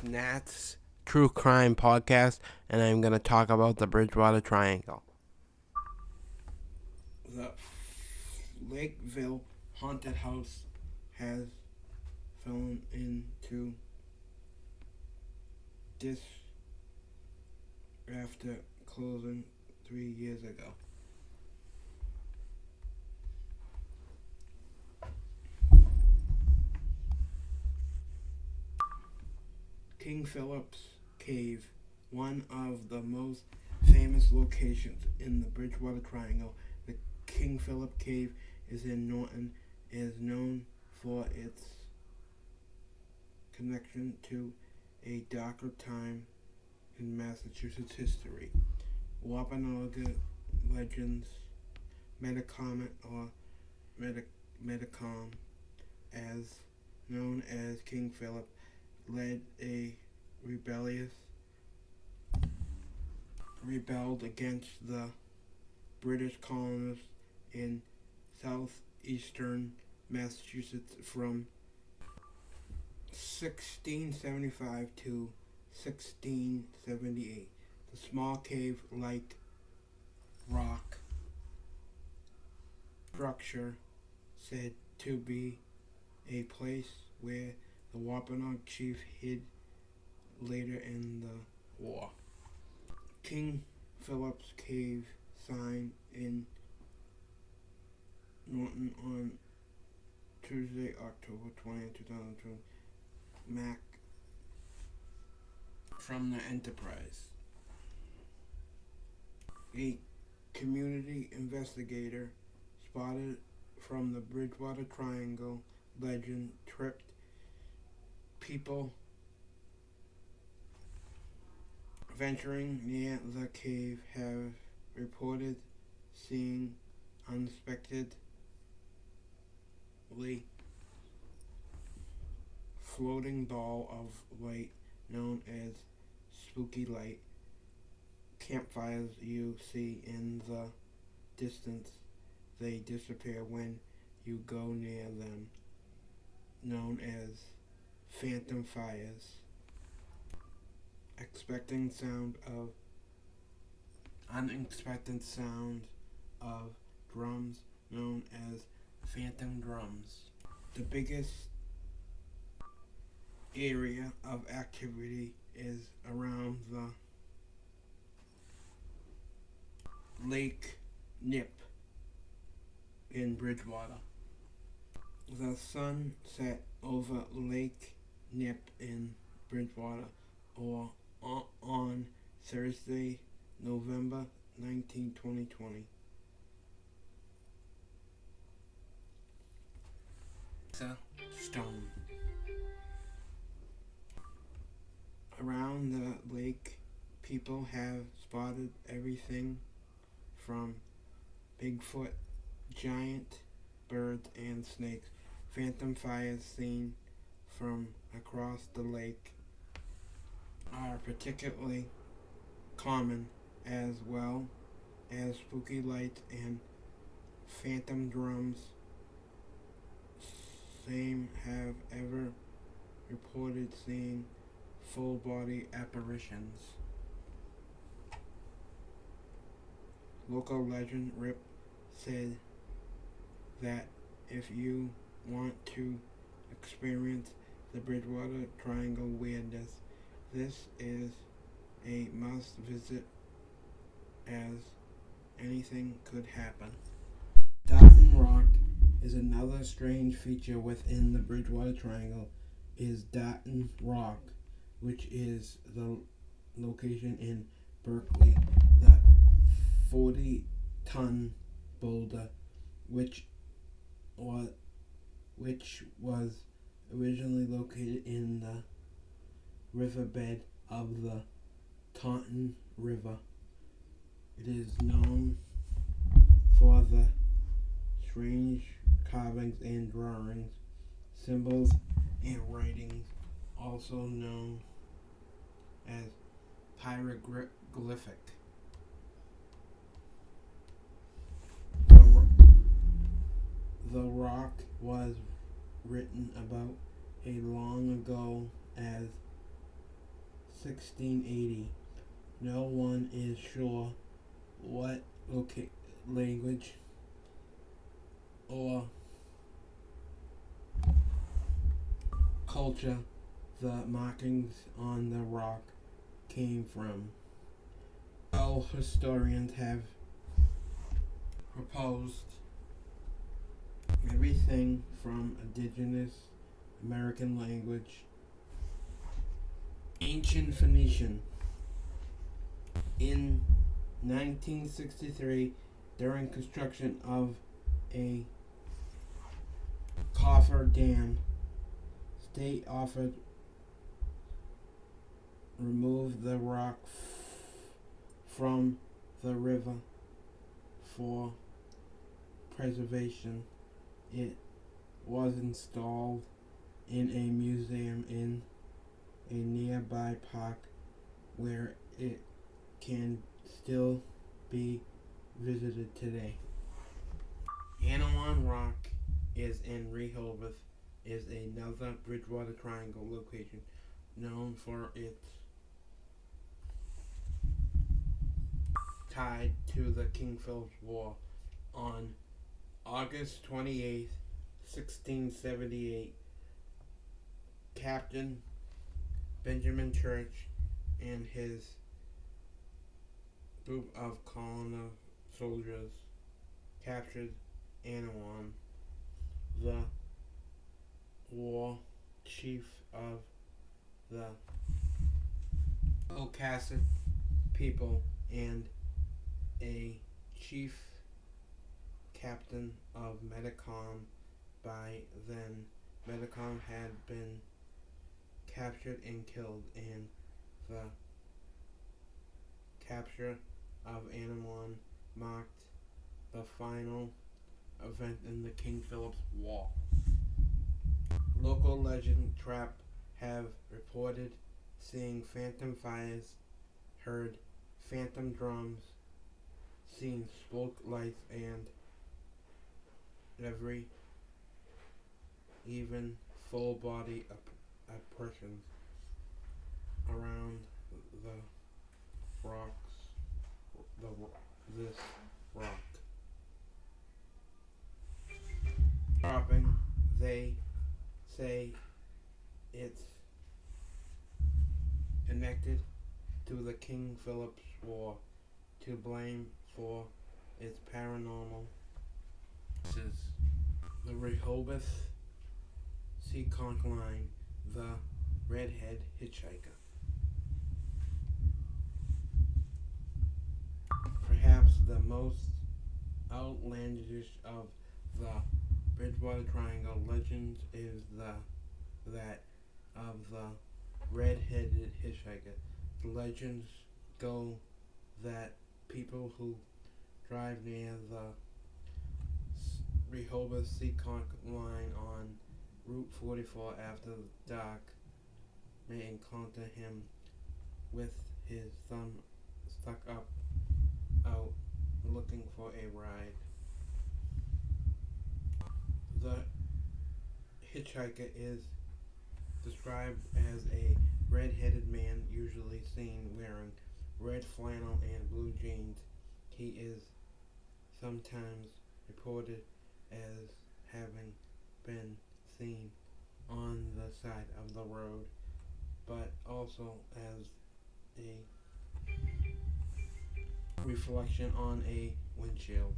is Nat's True Crime Podcast, and I'm going to talk about the Bridgewater Triangle. The Lakeville haunted house has fallen into this after closing 3 years ago. King Philip's Cave, one of the most famous locations in the Bridgewater Triangle. The King Philip Cave is in Norton, is known for its connection to a darker time in Massachusetts history. Wampanoag legends, Metacomet or Metacom, as known as King Philip, led a rebelled against the British colonists in southeastern Massachusetts from 1675 to 1678. The small cave-like rock structure said to be a place where the Wampanoag chief hid later in the war. King Philip's Cave sign in Norton on Tuesday, October 20, 2002. Mac from the Enterprise. A community investigator spotted from the Bridgewater Triangle legend tripped people venturing near the cave have reported seeing unexpectedly floating ball of light known as spooky light. Campfires you see in the distance, they disappear when you go near them, known as phantom fires. Unexpected sound of drums, known as phantom drums. The biggest area of activity is around the Lake Nip in Bridgewater. The sun set over Lake Nip in Bridgewater on Thursday, November 19, 2020. Stone. Around the lake, people have spotted everything from Bigfoot, giant birds, and snakes. Phantom fires seen from across the lake are particularly common, as well as spooky lights and phantom drums. Same have ever reported seeing full-body apparitions. Local legend Rip said that if you want to experience the Bridgewater Triangle weirdness, this is a must visit, as anything could happen. Dotton Rock is another strange feature within the Bridgewater Triangle. Is Dotton Rock, which is the location in Berkeley. The 40-ton boulder, which was originally located in the riverbed of the Taunton River. It is known for the strange carvings and drawings, symbols, and writings, also known as hieroglyphic. The rock was written about a long ago as 1680. No one is sure what language or culture the markings on the rock came from. All historians have proposed everything from indigenous American language, ancient Phoenician. In 1963, during construction of a coffer dam, state offered remove the rock from the river for preservation. It was installed in a museum in a nearby park where it can still be visited today. Anawan Rock is in Rehoboth, is another Bridgewater Triangle location known for its tied to the King Philip's War. On August 28th, 1678, Captain Benjamin Church and his group of colonial soldiers captured Anawan. The war chief of the Ocasset people and a chief captain of Metacom. By then, Metacom had been captured and killed, and the capture of Anawan marked the final event in the King Philip's War. Local legend trap have reported seeing phantom fires, heard phantom drums, seen smoke lights, and even full body apparitions around the rocks. This rock. Dropping, they say it's connected to the King Philip's War, to blame for its paranormal. This is the Rehoboth Seekonk Line, the redhead hitchhiker. Perhaps the most outlandish of the Bridgewater Triangle legends is that of the red-headed hitchhiker. The legends go that people who drive near the Rehoboth Seekonk line on Route 44 after dark may encounter him with his thumb stuck up out looking for a ride. The hitchhiker is described as a red-headed man, usually seen wearing red flannel and blue jeans. He is sometimes reported as having been seen on the side of the road, but also as a reflection on a windshield.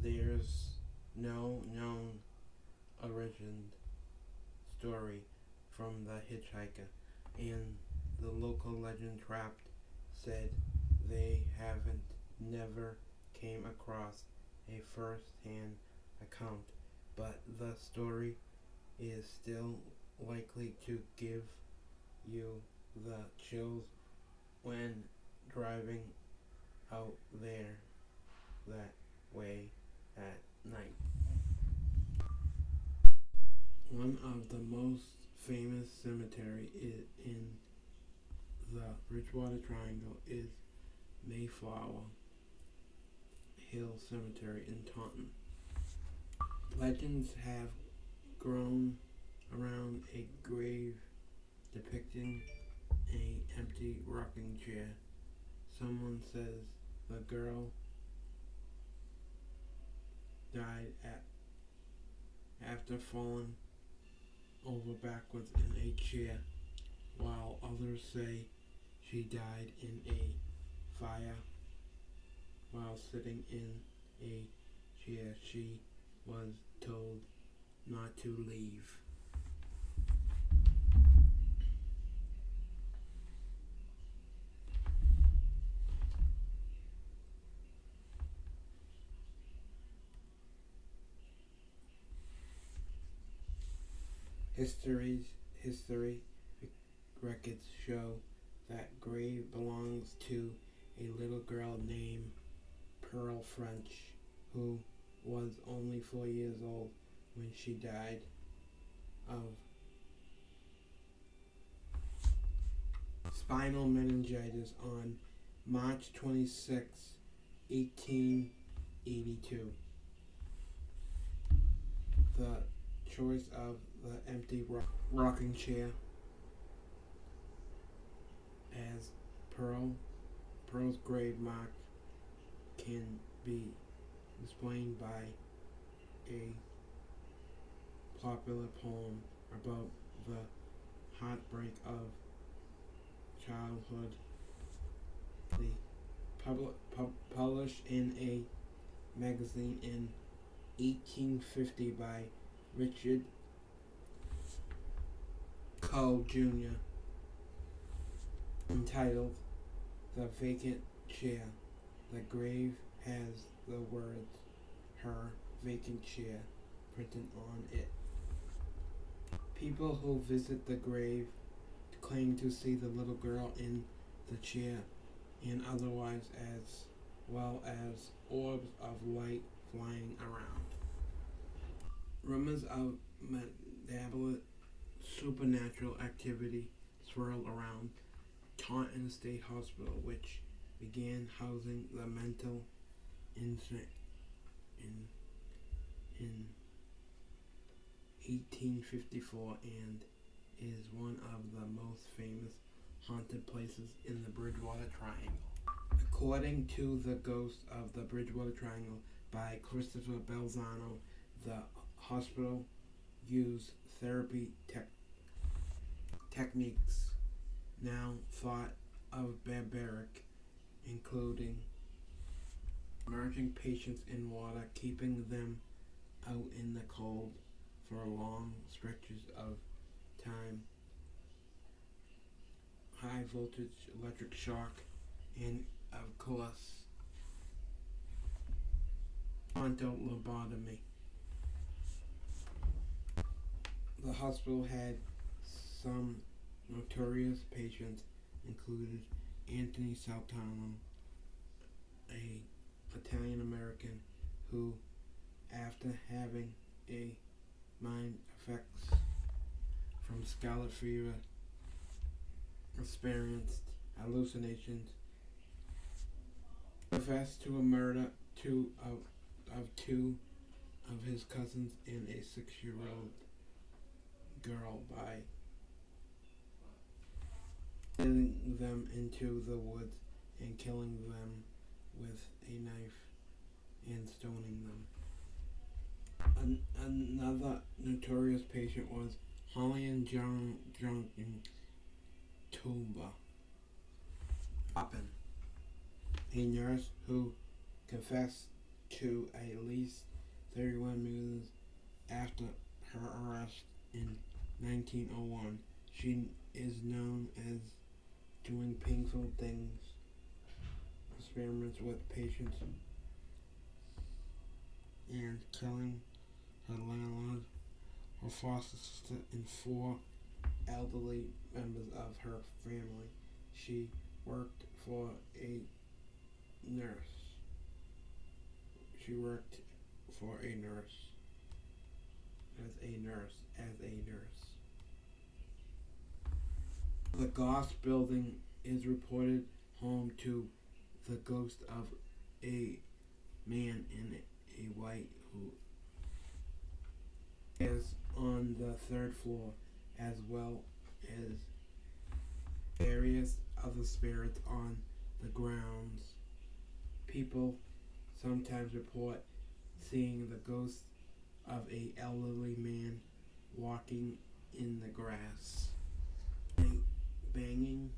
There's no known origin story from the hitchhiker, and the local legend trapped said they never came across a first-hand account, but the story is still likely to give you the chills when driving out there that way at night. One of the most famous cemetery in the Bridgewater Triangle is Mayflower Hill Cemetery in Taunton. Legends have grown around a grave depicting an empty rocking chair. Someone says the girl died after falling over backwards in a chair, while others say she died in a fire while sitting in a chair she was told not to leave. History records show that grave belongs to a little girl named Pearl French, who was only 4 years old when she died of spinal meningitis on March 26, 1882. The choice of the empty rocking chair as Pearl's grave mark can be explained by a popular poem about the heartbreak of childhood. Published in a magazine in 1850 by Richard Cole Jr., entitled The Vacant Chair. The grave has the words "Her Vacant Chair" printed on it. People who visit the grave claim to see the little girl in the chair and otherwise, as well as orbs of light flying around. Rumors of malevolent supernatural activity swirl around Taunton State Hospital, which began housing the mental insane in 1854 and is one of the most famous haunted places in the Bridgewater Triangle. According to The Ghost of the Bridgewater Triangle by Christopher Belzano, the hospital used therapy techniques now thought of barbaric, including immersing patients in water, keeping them out in the cold for long stretches of time, high voltage electric shock, and of course, frontal lobotomy. The hospital had some notorious patients, included Anthony Saltano, a Italian American who, after having a mind effects from scarlet fever, experienced hallucinations, confessed to a murder of two of his cousins and a 6-year-old girl by sending them into the woods and killing them with a knife and stoning them. Another notorious patient was Holly Junkin Tumba Poppin, a nurse who confessed to at least 31 murders after her arrest in 1901. She is known as doing painful things, experiments with patients, and killing her landlord, her foster sister, and 4 elderly members of her family. She worked for a nurse. She worked for a nurse. As a nurse. The Goss building is reported home to the ghost of a man in a white is on the third floor, as well as various other spirits on the grounds. People sometimes report seeing the ghost of a elderly man walking in the grass. Banging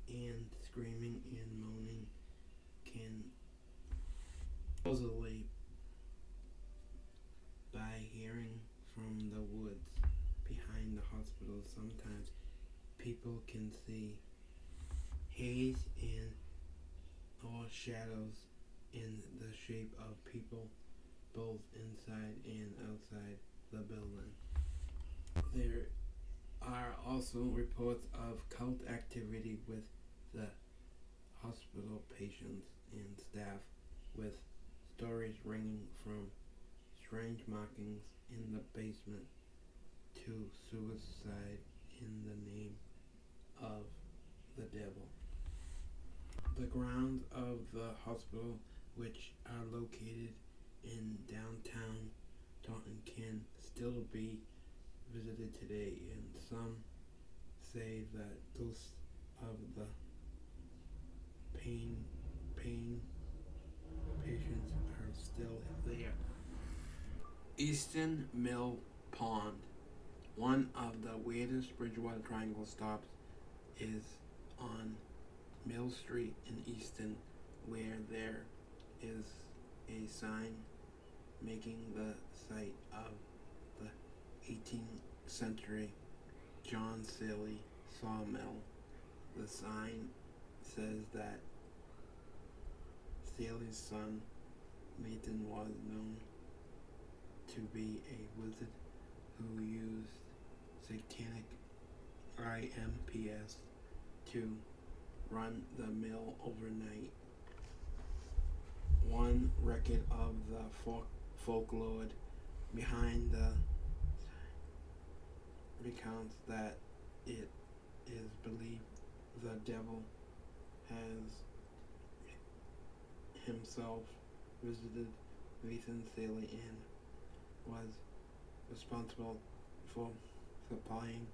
and screaming and moaning can supposedly by hearing from the woods behind the hospital. Sometimes people can see haze and or shadows in the shape of people both inside and outside the building. There are also reports of cult activity with the hospital patients and staff, with stories ranging from strange markings in the basement to suicide in the name of the devil. The grounds of the hospital, which are located in downtown Taunton, can still be visited today, and some say that ghosts of the pain patients are still there. Easton Mill Pond. One of the weirdest Bridgewater Triangle stops is on Mill Street in Easton, where there is a sign making the site of the 18th century John Saley sawmill. The sign says that Saley's son Nathan was known to be a wizard who used satanic IMPS to run the mill overnight. One record of the folklore behind the recounts that it is believed the devil has himself visited Nathan Saley and was responsible for supplying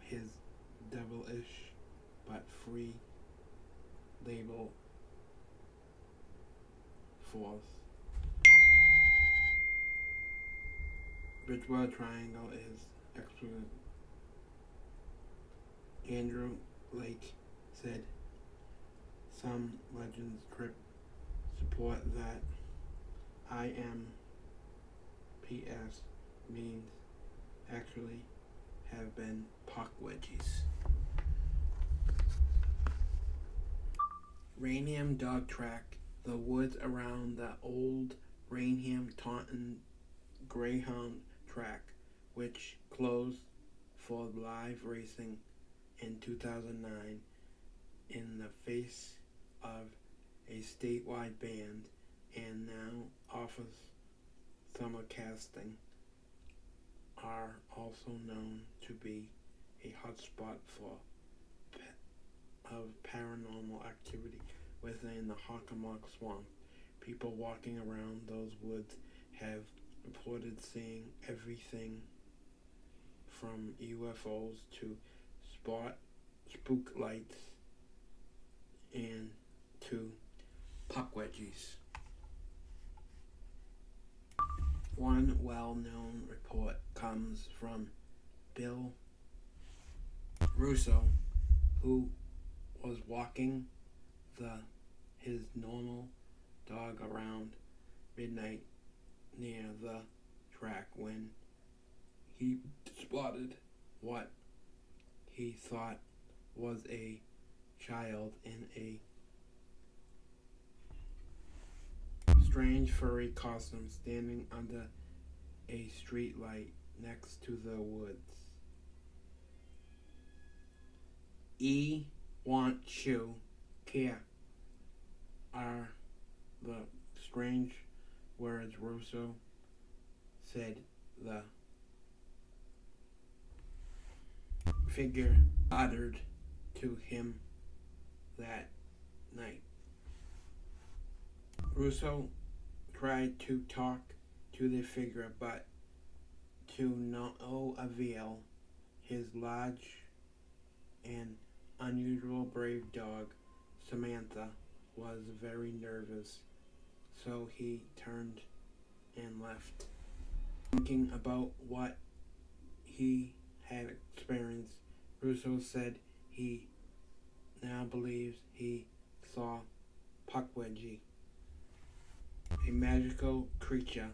his devilish but free label force. Bridgewater Triangle is excellent. Andrew Lake said some legends support that IMPS means actually have been puck wedgies. Rainham Dog Track. The woods around the old Rainham Taunton Greyhound track, which closed for live racing in 2009 in the face of a statewide ban, and now offers summer casting, are also known to be a hotspot of paranormal activity within the Hockomock Swamp. People walking around those woods have reported seeing everything from UFOs to spook lights and to puck wedgies. One well-known report comes from Bill Russo, who was walking his normal dog around midnight near the track when he spotted what he thought was a child in a strange furry costume standing under a street light next to the woods. Want you care are the strange words Russo said the figure uttered to him that night. Russo tried to talk to to the figure, but to no avail. His large and unusual brave dog, Samantha, was very nervous, so he turned and left. Thinking about what he had experienced, Russo said he now believes he saw Pukwudgie, a magical creature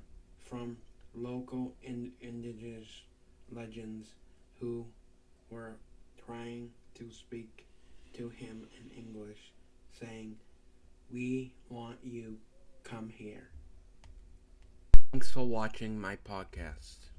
from local indigenous legends who were trying to speak to him in English, saying, "We want you, come here." Thanks for watching my podcast.